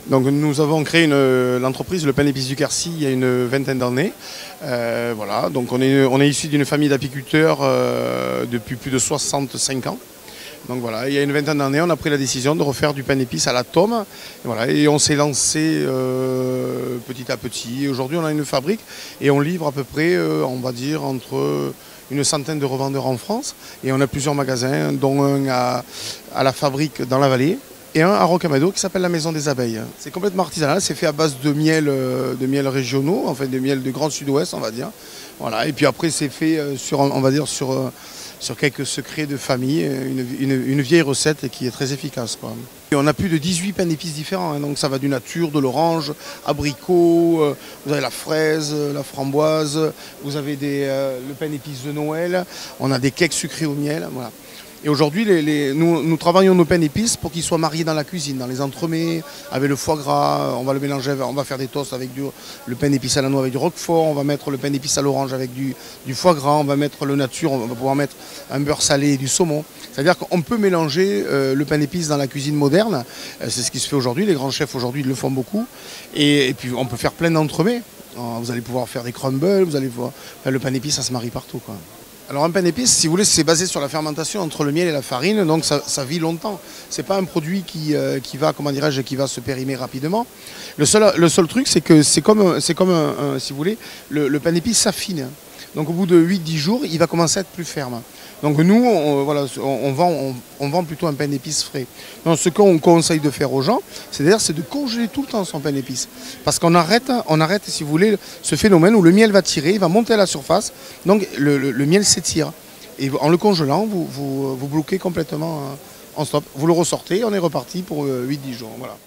Donc nous avons créé l'entreprise Le Pain d'Épices du Quercy il y a une vingtaine d'années. Voilà, donc on est issu d'une famille d'apiculteurs depuis plus de 65 ans. Donc voilà, il y a une vingtaine d'années, on a pris la décision de refaire du pain d'épices à la tome. Et, voilà, et on s'est lancé petit à petit. Aujourd'hui, on a une fabrique et on livre à peu près, on va dire, entre une centaine de revendeurs en France. Et on a plusieurs magasins, dont un à la fabrique dans la vallée et un à Rocamadour qui s'appelle la Maison des Abeilles. C'est complètement artisanal, c'est fait à base de miel régionaux, enfin de miel du Grand Sud-Ouest, on va dire. Voilà, et puis après, c'est fait on va dire, sur quelques secrets de famille, une vieille recette qui est très efficace, quoi. Et on a plus de 18 pains d'épices différents, hein, donc ça va du nature, de l'orange, abricot, vous avez la fraise, la framboise, vous avez le pain d'épices de Noël, on a des cakes sucrés au miel, voilà. Et aujourd'hui, nous travaillons nos pains d'épices pour qu'ils soient mariés dans la cuisine, dans les entremets, avec le foie gras. On va le mélanger, on va faire des toasts avec le pain d'épices à la noix avec du roquefort. On va mettre le pain d'épices à l'orange avec du foie gras. On va mettre le nature, on va pouvoir mettre un beurre salé et du saumon. C'est-à-dire qu'on peut mélanger le pain d'épices dans la cuisine moderne. C'est ce qui se fait aujourd'hui. Les grands chefs aujourd'hui le font beaucoup. Et puis on peut faire plein d'entremets. Vous allez pouvoir faire des crumbles, vous allez pouvoir faire le pain d'épices, ça se marie partout, quoi. Alors un pain d'épices, si vous voulez, c'est basé sur la fermentation entre le miel et la farine, donc ça vit longtemps. C'est pas un produit qui va, comment dirais-je, qui va se périmer rapidement. Le seul truc, c'est que c'est comme si vous voulez, le pain d'épices s'affine. Donc au bout de 8-10 jours, il va commencer à être plus ferme. Donc nous, on vend plutôt un pain d'épices frais. Donc ce qu'on conseille de faire aux gens, c'est de congeler tout le temps son pain d'épices. Parce qu'on arrête, si vous voulez, ce phénomène où le miel va tirer, il va monter à la surface, donc le miel s'étire. Et en le congelant, vous bloquez complètement en stop. Vous le ressortez, on est reparti pour 8-10 jours. Voilà.